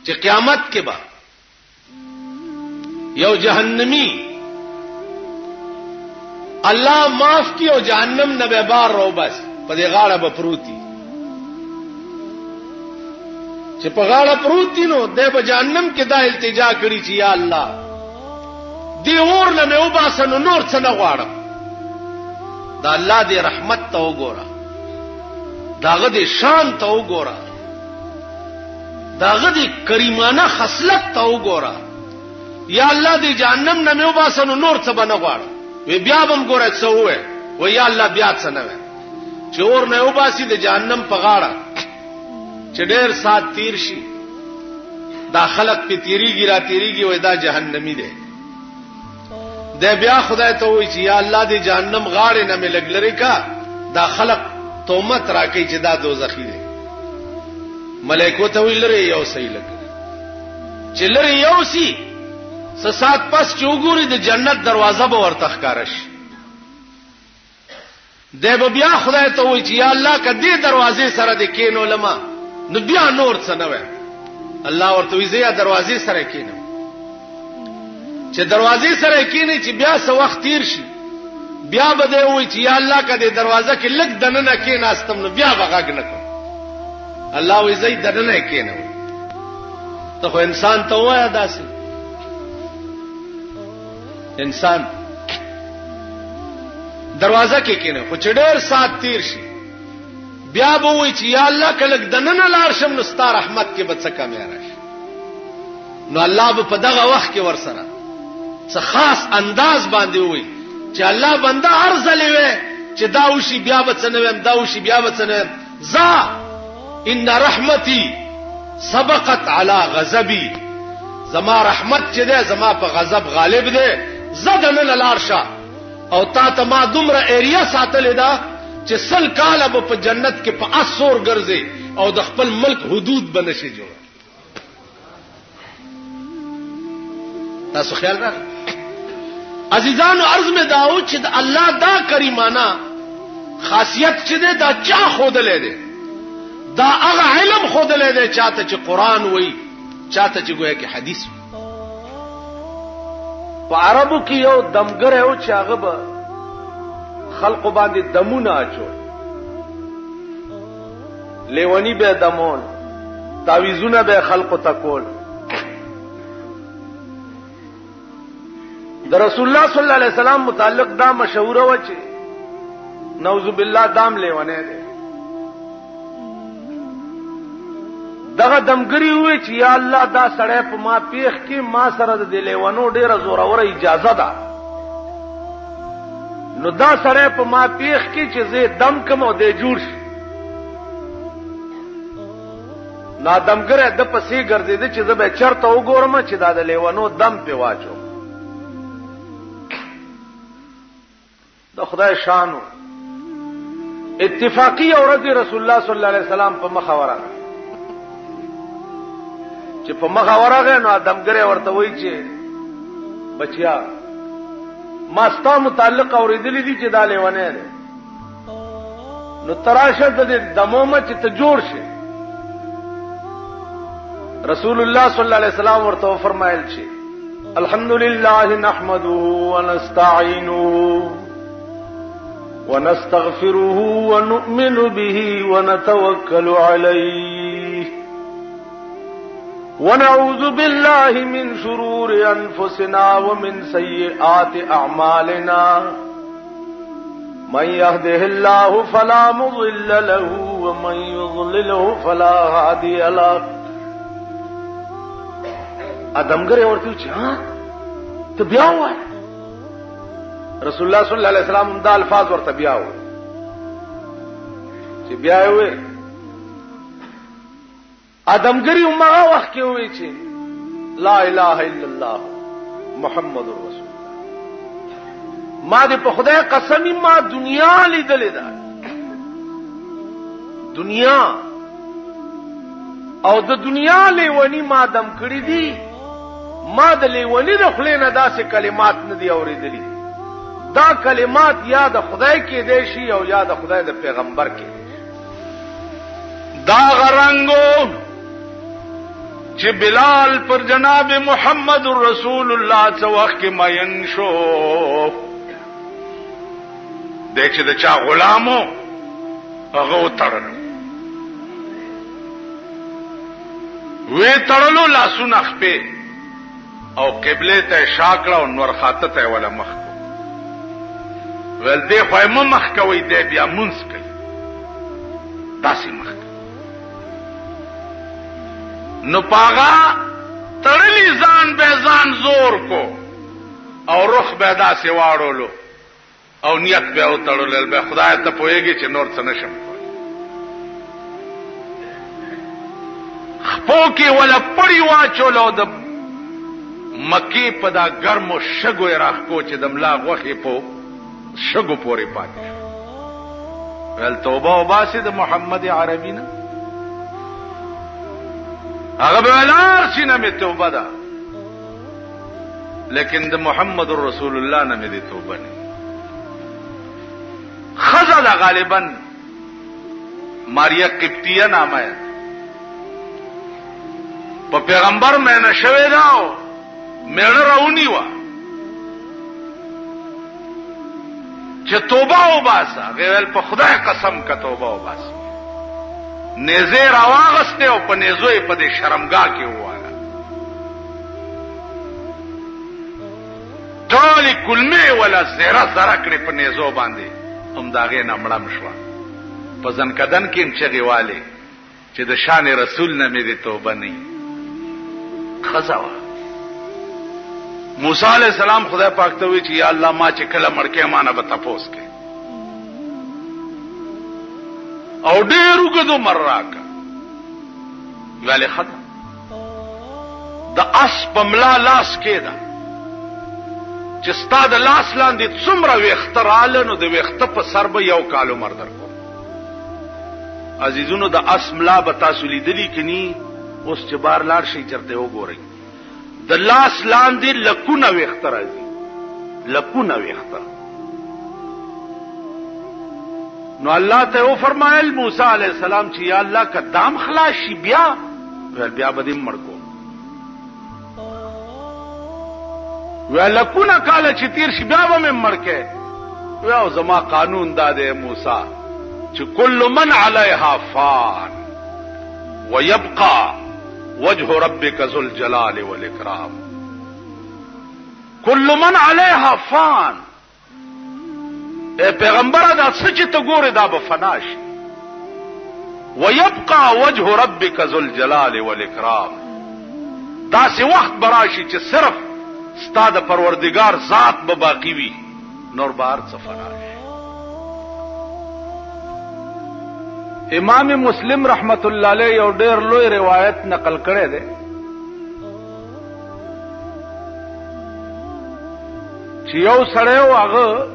چې قیامت کې با یو جهنمی الله معاف کی او جهنم نه به بار رو بس په دې غاړه به پروتي چې په غاړه پروتي نو د به جهنم کې دا التجا کړی چې یا الله دی اور نه مې وباسنو نور څه نه غواړم. دا الله دې رحمت ته وګوره، داغه دې شان ته وګوره، داغه دې کریمانه خصلت ته وګوره. یا الله دې جهنم نه مې وباسنو نور څه به نه غواړم. وی بیا بم ګوره څه وې و یا الله بیا څه نه وې چې اور نه وباسي د جهنم په غاړه چې ډېر سات تیر شي دا خلق په تیریږي را تیریږي وای دا جهنمی دی. د بیا خدای ته وای چې یا الله دې جهنم غاړه نه مې لګلري کا دا خلق تومت راکې چې دا دوزخی دی. ملائکه ته ویلره یو صحیح لګ چې لري یو سی سات پس چوغوري د جنت دروازه به ورته ښکارش. د بیا خدای ته وای چې یا الله کدی دروازې سره د کین علماء نو بیا نور څه نه وای. الله ورته وی زیا دروازې سره کینم چې دروازې سره کینې چې بیا څه وخت تیر شي بیا به دی وای چې یا الله کدی دروازه کې لګ دننه کین استم نو بیا بغاګ نه کوم. الله وی زید دنه کینو ته خو انسان ته وایا داسې انسان دروازه کې کینو خو چې ډېر سات تیر شي بیا به وای چې یا الله کله دنه لار شم نو ستاره رحمت کې به څه کمی راشي نو الله به په دغه وخت کې ورسره څه خاص انداز باندې وای چې الله بنده ارزلې وې چې دا وشي بیا به څه نویم دا وشي بیا به څه نویم ذا ان رحمتي سبقت على غضبي زما رحمت چې ده زما په غضب غالب ده زدن لارشا او تا ته ما دومره ایریا ساتلې ده چې سل کاله به په جنت کې په اسور ګرځي او د خپل ملک حدود بنشي جوړ تاسو خیال راغی عزیزانو عرض میں داو چې د الله دا کریمانه خاصیت چې ده دا چا خودلې ده دا هغه علم خودلې ده چاته چې قران وای چاته چې گویا کې حدیث په عربو کې یو دمګر یو چې هغه به خلق باندې دمونه اچول لیونی به دمول تعویذونه به خلق تکول د رسول الله صلی الله علیه وسلم متعلق دا مشهور و چې نعوذ بالله دام لیونه ده دغه دمګری وی چې یا الله دا سړی په ما پیخ کې ما سره د لیوانو ډیره زوره اجازه ده نو دا سړی په ما پیخ کې چې زه دم کوم او دې جوړ شي نا دمګره د پسې ګرځیدي چې زه به چرته وګورم چې دا د لیوانو دم په واچو د خدای شانو اتفاقی اورد رسول الله صلی الله علیه وسلم په مخ ورغه چې په مخ ورغه نو دمګره ورته وای چې بچیا ما ستا متعلق اوریدلې دي چې دا لیوانه ده نو تراشه د دمومه چې ته جوړ شي رسول الله صلی الله علیه وسلم ورته فرمایل چې الحمدلله نحمده ونستعينه ونستغفره ونؤمن به ونتوكل عليه ونعوذ بالله من شرور أنفسنا ومن سيئات أعمالنا من يهده الله فلا مضل له ومن يضلله فلا هادي له ادمګره ورته چې ها ته بیا وای رسول الله صلی الله علیه وسلم دا الفاظ ورته بیا وای چې بیا وای ادمګری عمره وخت کې وای چې لا اله الا الله محمد رسول الله ما دې په خدای قسمی ما دنیا لیدلې ده دنیا او د دنیا لیونی ما دم کړی دي ما د لیونی د خلینو داسې کلمات نه دی اوریدلې دا کلمات یا د خدای کې دی شي او یا د خدای د پیغمبر کې دا غرنګو چې بلال پر جناب محمد رسول الله څو وخت کې ماین شو دیکھ چې د چا غلامو هغه وتړل وی تړلو لاسونه خپې او قبله ته شاکړه او نور خاطه ته ولا مخ ول دې خو یې مخ کوي دې بیا مونږ کوي داسې مخ نو پاغا تړلی ځان به ځان زور کو او رخ به داسې واړولو او نیت به او تړلل به خدای ته پوهیږي چې نور څه نشم خپو کې ولا پړی واچولو د مکی په دا ګرمو شګو راخو چې د ملا غوخې په شګو پورې پاتې ول توبه او باسي د محمد عربي نه هغه به لار شنه می توبه ده لیکن د محمد رسول الله نه می توبه نه خزل غالبا ماریا قبطیه نامه په پیغمبر مې نشوي داو مېړه راونی و چې توبه او باسه غویل په خدای قسم کا توبه او باسه نیزه راواغسته او په نیزو یې په دې شرمګاه کې وواله. ټولې کلمې ولا زیره زره کړې په نیزو باندې، همداغې نه مړم شوه. په زنکدن کې هم چغې والې چې د شان رسول نه مې دې توبه نه وي. ښځه وه. موسی علیہ السلام خدای پاک ته وی چې یا الله ما چې کله مړ کې ما نه به تپوس کې او ډېر اوږد عمر راکړه. ویلې ښه ده د اس په ملا لاس کېږده چې ستا د لاس لاندې څومره ویښته راله نو د ویښته په سر به 1 کال عمر درکړو. عزیزونو د اس ملا به تاسو لیدلي که ني؟ اوس چې بار لاړ شئ چېرته وګورئ د لاس لاندې لکونه ویښته راځي، لکونه ویښته. نو الله ته وفرمایل موسی علیہ السلام چې یا الله که دام خلاص شي بیا به دې مړ کوم. ویل لکونه کاله چې تیر شي بیا به مې مړ کې. ویل زما قانون دا دی موسی چې کل من علیها فان ویبقى وجه ربك ذو الجلال والاکرام. کل من علیها فان، اے پیغمبر دا څه چې ته ګورې دا به فنا شي. ویبقى وجه ربك ذو الجلال والاکرام، داسې وخت به راشي چې صرف ستا د پروردگار ذات به باقی وي، نور به هر څه فنا شي. امام مسلم رحمت الله علیه یو ډېر لوی روایت نقل کړی دی چې یو سړی و هغه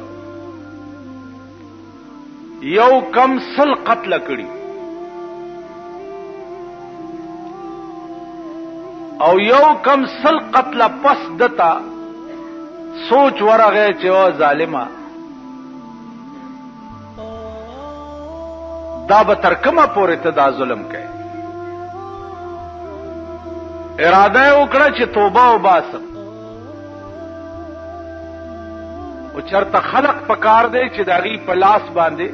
یو کم 100 قتل کړي او یو کم 100 قتل پس دتا سوچ ورغه چې او ظالما دا به تر کومه پورې ته دا ظلم کوي. اراده وکړه چې توبه وباسم او چرته خلق پکار دی چې د هغې په لاس باندې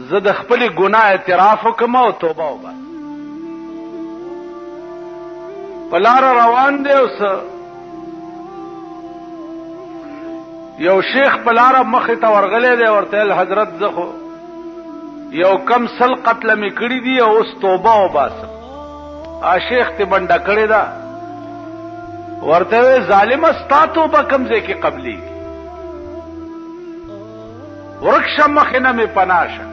زه د خپلې ګناه اعتراف وکړم او توبه وباسم. په لاره روان دی او یو شیخ په لاره مخې ته ورغلی دی، ورته ویل حضرت زه خو یو کم 100 قتل می کړی دی او اوس توبه وباسم. شیخ ته بنډه کړې ده، ورته وی ظالمه ستا توبه کوم ځای کې قبلېږي؟ ورکشه مخې نه مې پناه شه.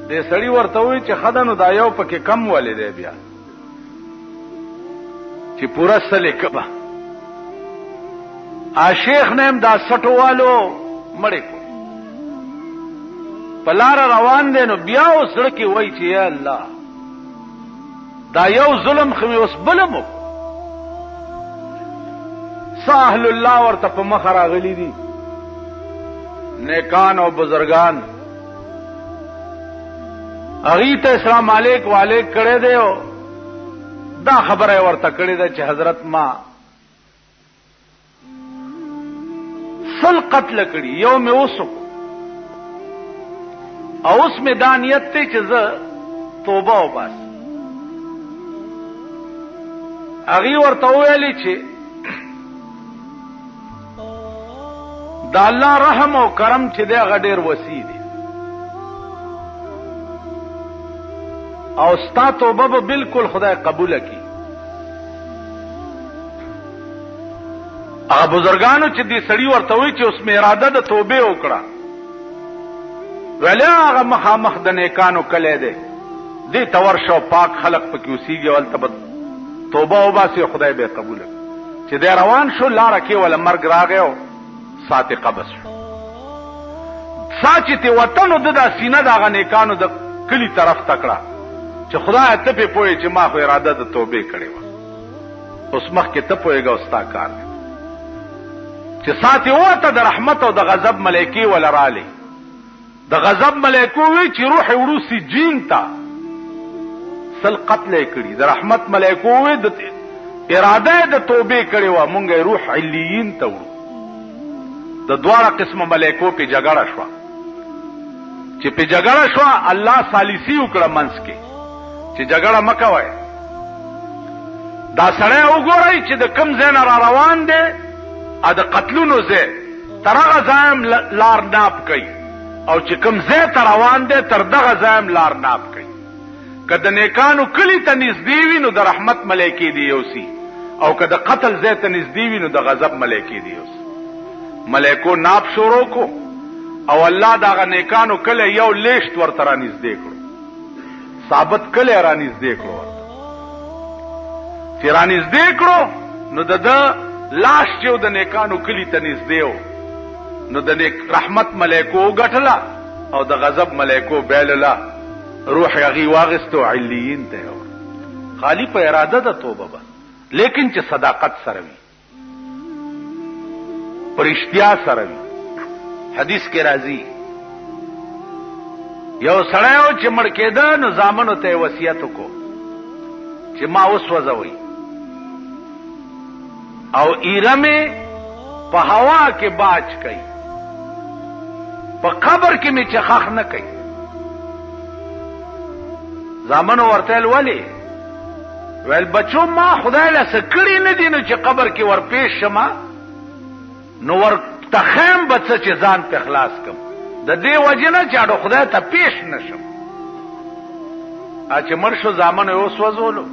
دې سړي ورته وی چې ښه ده نو دا یو پکې کم ولې دی بیا چې پوره 100 لیکمه. شیخ نه هم دا 60 والو مړې کو په لاره روان دی نو بیا اوس زړه کې وایي چې یا الله دا یو ظلم خو مې اوس بله مو څه اهل الله ورته په مخه راغلي دي، نیکان او بزرگان، هغې ته اسلام علیک والیک کړی دی او دا خبره یې ورته کړې ده چې حضرت ما 100 قتل کړي، یو مې اوس او اوس مې دا نیت دی چې زه توبه وباسم. هغې ورته وویلې چې د الله رحم او کرم چې دی هغه ډېر وسیع دی او ستا توبه به بالکل خدای قبوله کړي. هغه بزرګانو چې دې سړي ورته وایي چې اوس مې اراده د توبې وکړه، ویلی هغه مخامخ د نیکانو کلی دی، دې ته ورشه او پاک خلق پکې اوسېږي او هلته به توبه وباسي او خدای به یې قبوله کړي. چې دی روان شو لاره کې وله مرګ راغی او ساعت قبض شو. سا چې تې وطن و ده دا سینه د هغه نیکانو د کلي طرف ته کړه چې خدایه ته پې پوهې چې ما خو اراده د توبې کړې وه، اوس مخکې ته پوهېږه او ستا کار دی. چې ساعت یې ووته د رحمت او د غضب ملایکې وله رالې، د غضب ملایکو وی چې روح یې وړو سجین ته 100 قتل یې کړي، د رحمت ملایکو وی د اراده یې د توبې کړې وه مونږ یې روح علیین ته وړو. د دواړه قسمه ملایکو پې جګړه شوه. چې په جګړه شو الله ثالثي وکړه منځ کې چې جګړه مکه وای. دا سړی وګورئ چې د کم ځای نه را روان دی ا د قتلونو ځای تر هغه ځای لار ناپ کوي او چې کم ځای ته روان دی تر دغه ځای لار ناپ کوي. که د نیکانو کلي ته نږدې وي نو د رحمت ملایکې دی یوسي او که د قتل ځای ته نږدې وي نو د غضب ملایکې دی یوسي. ملایکو ناپ شروع کو او الله دغه نیکانو کله یو لیشت ورته را نږدې کړو، ثابت کله را نږدې کړو. چې را نږدې کړو نو د لاش چې د نیکانو کلي ته نږدې و نو د رحمت ملایکو وګټله او د غضب ملایکو بیلله، روح هغې واغستو علیین ته یو خالی په اراده د توبه به، لیکن چې صداقت سره وي، پر اشتیا سره وي. حدیث کې راځي یو سړی و چې مړ کېده نو زامنو ته یې وصیت وکړو چې ما وسوځوئ او ایره مې په هوا کې باج کوي، په قبر کې مې چخخ نه کوي. زامنو ورته ویل ولې؟ ویل بچو ما خدای له څه کړي نه دي نو چې قبر کې ورپېښ شمه نو ورته خیم به څه چې ځان ته خلاص کم، د دې وجې نه چې اډو خدای ته پیش نه شم. چې مړ شو زامنو یې وسوځولو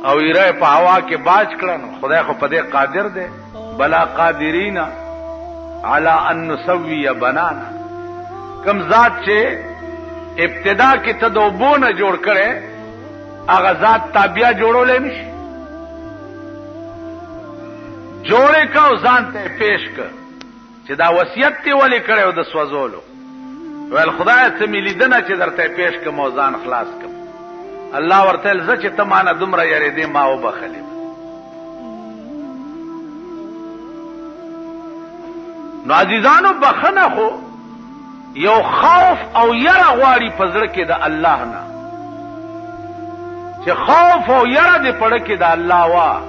او ایره په هوا کې باج کړه نو خدای خو په دې قادر دی. بلا قادرین علی ان نسوی بنانا. کم ذات چې ابتدا کې ته د اوبو نه جوړ کړې هغه ذات تابیا جوړولی نشي. جوړې که او ځان ته یې پیش که چې دا وصیت دې ولې کړی و د سوځولو. ویل خدایه څه مې لیدنه چې درته یې پیش کم او ځان خلاص کم. الله ورته ویل زه چې ته مانه دومره یېرېدې ما وبخلې. نو عزیزانو بخنه خو یو خوف او یره غواړي په زړه کې د الله نه، چې خوف او یره دې پړه کې د الله وا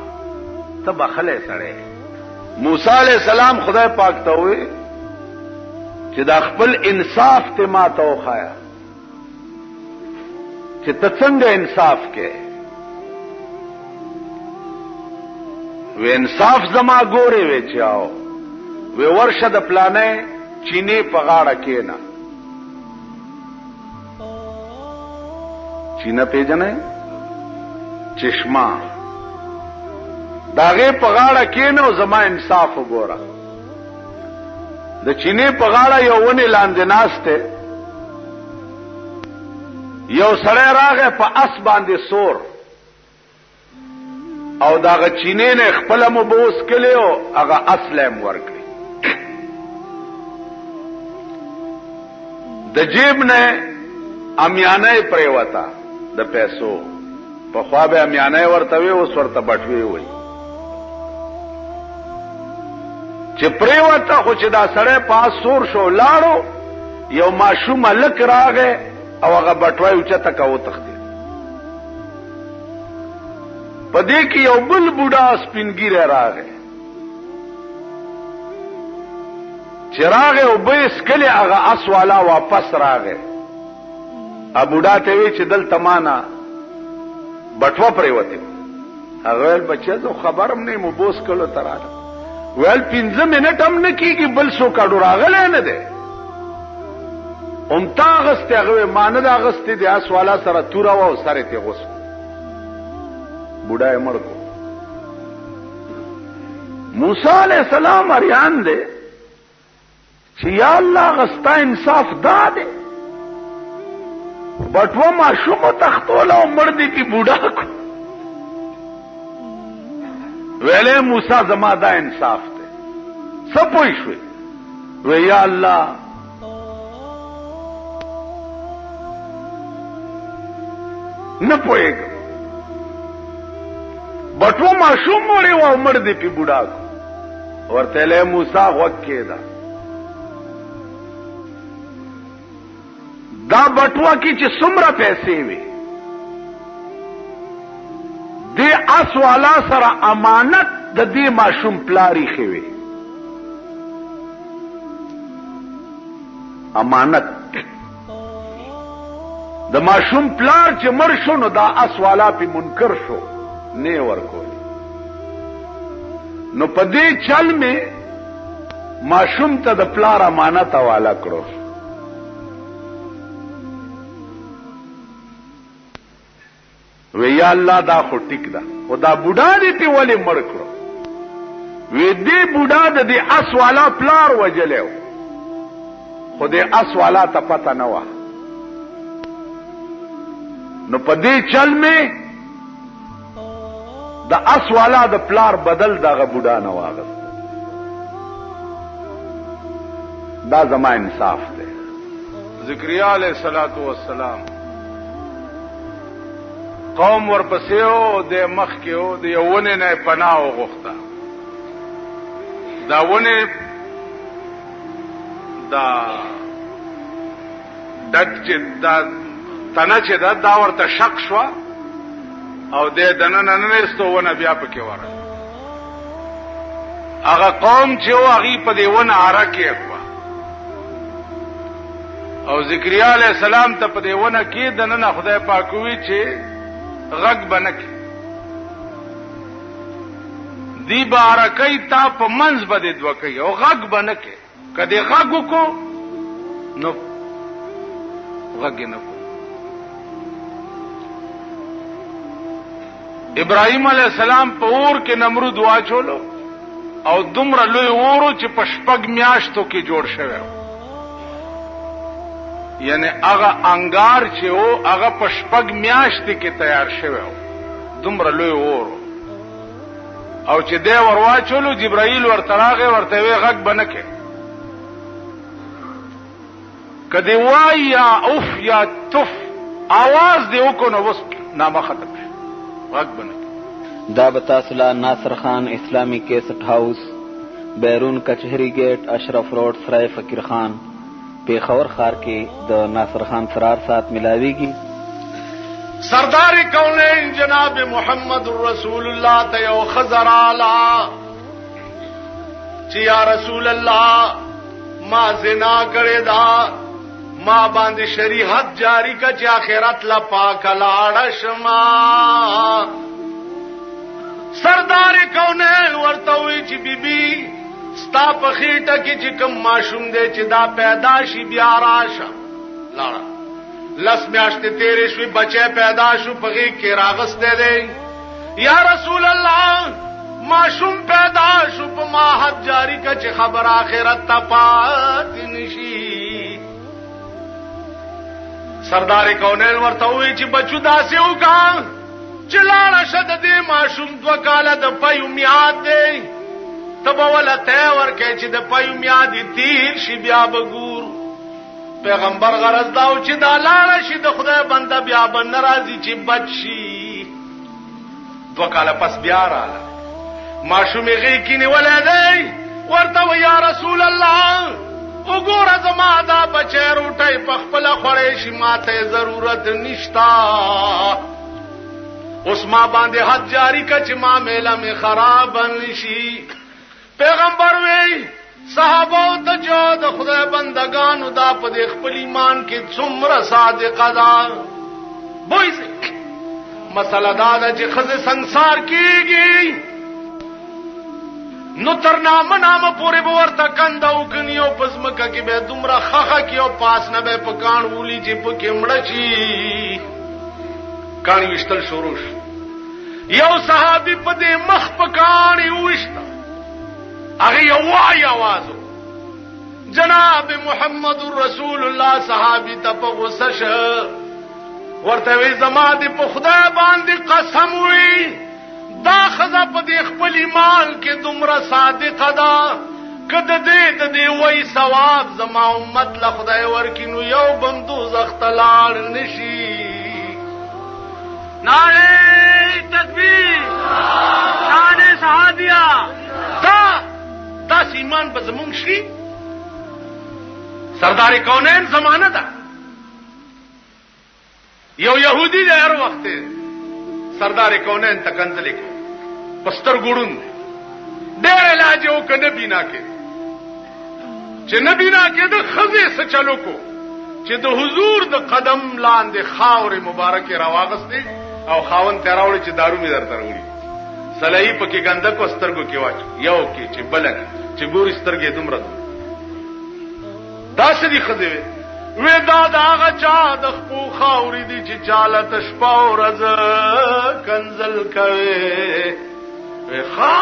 ته بخلی سړی. موسی علیہ السلام خدای پاک ته ووی چې دا خپل انصاف ته ما ته وښایه چې ته څنګه انصاف کې. وی انصاف زما ګورې وی چې آو وی ورشه د پلانې چینې په غاړه کېنه. چینه پیژنئ؟ چشمه د هغې په غاړه کېنه او زما انصاف وګوره. د چینې په غاړه یو ونې لاندې ناست دی، یو سړی راغی په اس باندې سور او د هغه چینې نه خپله مو به وڅکلې او هغه اس له یې ورکړې. د جیب نه امیانۍ پرېوته د پیسو، پخوا به امیانۍ ورته وی اوس ورته بټوې وی. چې پرېوته خو چې دا سړی پاس سور شو لاړو، یو ماشوم هلک راغی او هغه بټوی اوچته که وتښتېد. په دې کې یو بل بوډا سپین ږیری راغی، چې راغی اوبه یې څکلې هغه اس والا واپس راغی. بوډا ته وی چې دلته مانه بټوه پرېوتې. هغه ویل بچیه زه خبرم نه یم اوبه څکلو ته راغلم. ویل 5 منټ هم نه کېږي بل څوک اډو راغلی نه دی. تا اغستې؟ هغه وی ما نه ده اغستې، د اس والا سره توره وه او سر یې ترې غوڅ کړو. بوډا یې مړ کړو. موسی علیہ السلام اریان دی چې یا الله هغه ستا انصاف دا دی بټوه ماشوم وتښتوله او مړ دې کې بوډا کړو. ویلې موسی زما دا انصاف دی. څه پوه شوې؟ وی یا الله نه پوهېږم، بټوه ماشوم مړې و او مړ دې پې بوډا کړو. ورته ویلی موسی غوږ کېږده، دا بټوه کې چې څومره پیسې وي دې اس والا سره امانت د دې ماشوم پلار ایښې وي. امانت. د ماشوم پلار چې مړ شو نو دا اس والا پی منکر شو نه ورکول. نو په دې چل می ماشوم ته د پلار امانت حواله کړو. وی یا الله دا خو ټیک ده خو دا بوډا دې پی ولې مړ کړو؟ وی دې بوډا د دې اس والا پلار وجلو خو دې اس والا ته پته نه وه. نو په دې چل می د اس والا د پلار بدل دغه بوډا نه واغست. دا زما انصاف دی. ذکریا علیہ الصلوۃ والسلام قوم ورپسې او د مخ کې او د یوونه نه پناه وغوښته. دا ونه دا دک چې دا تنه چې دا ورته شک شو او د دننه ننستو ونه بیا پکې وره. هغه قوم چې و هغه په دې ونه اره کې او ذکریا علیہ السلام ته په دې ونه کې دننه خدای پاک وی چې غږ بنکې دی بارکای تا په منځ بده دوکې او غږ بنکې کدی غږ کو نو غږ نه کو. ابراهیم علیہ السلام په اور کې نمرود واچولو او دومره لوی اورو چې په شپږ میاشتو کې جوړ شوی. یعنی هغه انګار چې او هغه په شپږ میاشتې کې تیار شوی دومره لوی اورو او چې دی ورواچولو جبرائیل ورته راغی ورته وی غږ بنکې کدی وای یا اوف یا تف आवाज دی وکړو نو وس نامه ختم شي غږ بنکې. دا به تاسو له ناصر خان اسلامی کیسټ هاوس بیرون کچهری گیټ اشرف روډ سرای فقیر خان پیښور ښار کې د ناصر خان سرار سات ملاویږي. سردار کونین جناب محمد رسول الله ته یو خزر اعلی چې یا رسول الله ما زنا کړی دا ما باندې شریعت جاری کا چې آخرت لا پاک لاړ شما. سردار کونین ورته وی چې بیبي ستا په خېټه کې چې کوم ماشوم دی چې دا پیدا شي بیا راشه لاړه. لس میاشتې تیرې شوې بچی پیدا شو په غېږ کې راغستی دی. یا رسول الله ماشوم پیدا شو په ما حد جاری کا چې خبر آخرت ته پاتې نشي. سردار کونین ورته وی چې بچو داسې وکړه چې لاړه شه د دې ماشوم 2 کاله د پیو میاد دی تب ولا تیور کې چې د پایو میادی تیر شي بیا بګور. پیغمبر غرض داو چې دا لاړه شي د خدای بنده بیا به ناراضي چې بچي. 2 کاله پس بیا رااله ماشومې غې کې نیولې دی ورته و یا رسول الله وګوره زما دا بچی روټۍ په خپله خوړی شي ماته ضرورت نشتا اوس ما باندې حد جاری که چې ما میله مې خراب نشي. پیغمبر وی صحابه ته جو د خدای بندگانو دا په دې خپل ایمان کې څومره صادقه ده. بوځي مسله دا ده چې خزه ਸੰسار کیږي نو تر نامه پورې به ورته کنده وکني او پسمکه کې به دومره خخه کې او پاس نه به په کان وولي چې په کې مړ شي. کانی وشتل شروع شو. یو صحابي په دې مخ په کانی وشته هغه یو وای आवाज جناب محمد رسول الله صحابي ته په غوسه شه ورته وی زما دې په خدای باندې قسم وی دا خزه په دې خپل ایمان کې دومره صادقه ده کده دې وای ثواب زما امت له خدای ورکینو یو بم دوزخ ته لاړ نشي. نعره تکبیر شان صحابیہ دا ایمان به زمونږ شي. سردار کونین زمانه ده یو يهودي دی هر وخت سردار کونین تکنزلی کو پستر ګړون ډېر علاج وکنه بینا کې چې نبینا کې د خزه څه چلو کو چې د حضور د قدم لاندې خاور مبارک راواغستې او خاون تراوړي چې دارو می درته وړي سلای پکې ګنده کو سترګو کې واچ یو کې چې بلک چې ګور سترګې دومره دا څه دي خزه وې دا هغه چا د خپو خاورې دي چې چاله تشپا ورځ کنزل کوي وې ښا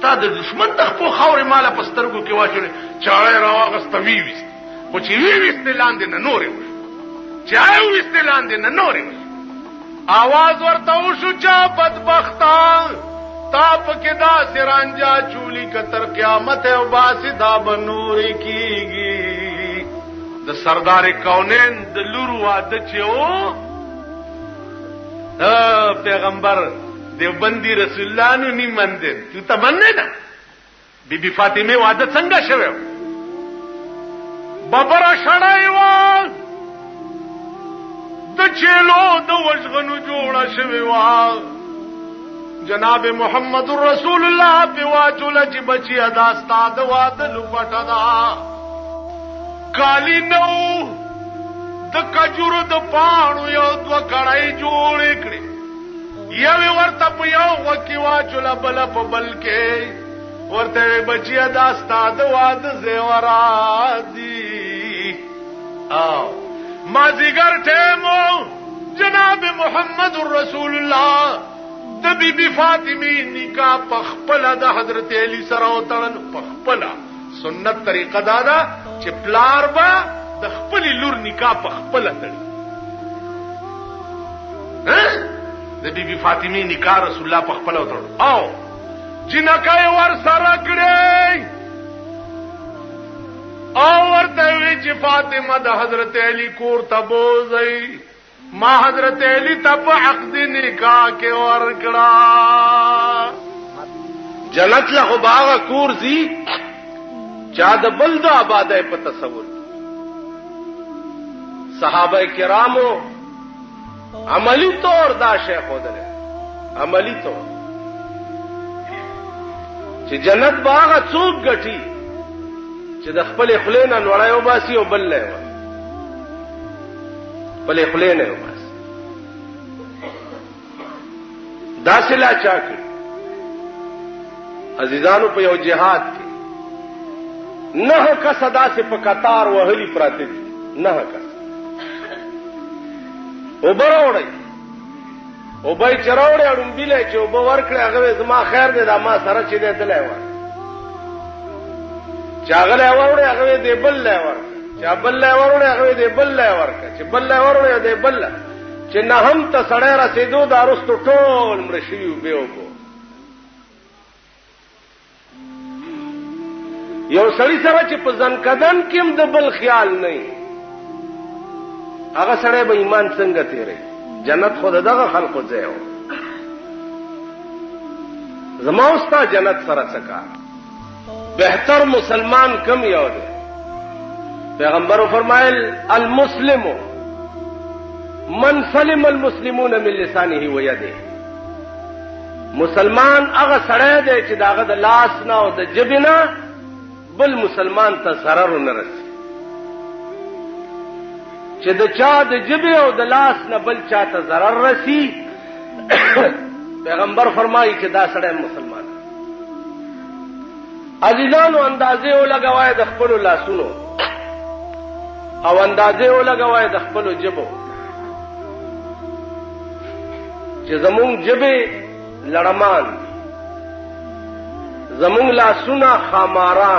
تا د دشمن د خپو خاورې ماله په سترګو کې واچولې چاړه راواغسته ویوست خو چې ویوست لاندې نه نورې وشو چې ویوست لاندې نه نورې وشو आवाज ورته وشو چا بدبختا تا پکې داسې رانجا چولی که تر قیامت او باسي دا به نورې کېږي د سردار کونین د لور واده چې و پیغمبر دیوبندی رسول الله نو نی مندر تو ته مننه نه بی بی فاطمه واده څنګه شوه بابرا شړای و د چلو د وژغنو جوړه شوه و جناب محمد رسول الله په واچول چې بچي ادا ستاد واده لپټا دا کالی نو د کجورو د پاڼو یو دو کړای جوړ کړي یو ورته په یو وکی واچول بل په بل کې ورته بچی ادا ستاد واده زیورا دی او ما زیګر ټیمو جناب محمد رسول الله د بیبي فاطمه نکاح پخپل د حضرت علی سره وتړل پخپل سنت طریقه دادا چې پلار با د خپل لور نکاح پخپل تړي د بیبي فاطمه نکاح رسول الله پخپل وتړل او جنکای ور سره کړی او ورته وی چې فاطمه د حضرت علی کور ته بوزي ما حضرت علی ته په عقد نکاح کې ورکړه جنت له باغ کور زی چا د بل د آباده په تصور صحابه کرامو عملی طور دا شیخ ودل عملی طور چې جنت باغ څوک غټي چې د خپل خلینا نوړای او باسي او بل له خپل خلینا او باسي دا سلا چاکي عزیزانو په یو جهاد کې نه کا صدا سے په قطار وهلي پراته دي نه کا او بروړی او بای چروړی اړم بیله چې او باور کړی هغه زما خیر دی دا ما سره چې دی دلای و چاغله وروړی هغه دی بل لای ور چا بل لای وروړی هغه دی بل لای ور چې بل لای وروړی دی بل چې نه هم ته سړی رسیدو دا رستو ټول مړ شي به وګو یو سړی سره چې په ځن کدن کې هم د بل خیال نه هغه سړی به ایمان څنګه تیری جنت خود دغه خلقو ځای و زما استا جنت سره څکا بهتر مسلمان کم یو دی پیغمبر فرمایل المسلم من سلم المسلمون من لسانه و یده مسلمان هغه سړی دی چې داغه د لاس نه او د جبې نه بل مسلمان ته ضرر نه رسي چې د چا د جبې او د لاس نه بل چا ته ضرر رسي پیغمبر فرمایي چې دا سړی مسلمان عزیزانو اندازې ولګوای د خپل لاسونو او اندازې ولګوای د خپل جبو چې زمون جبې لړمان زمون لاسونه خاماران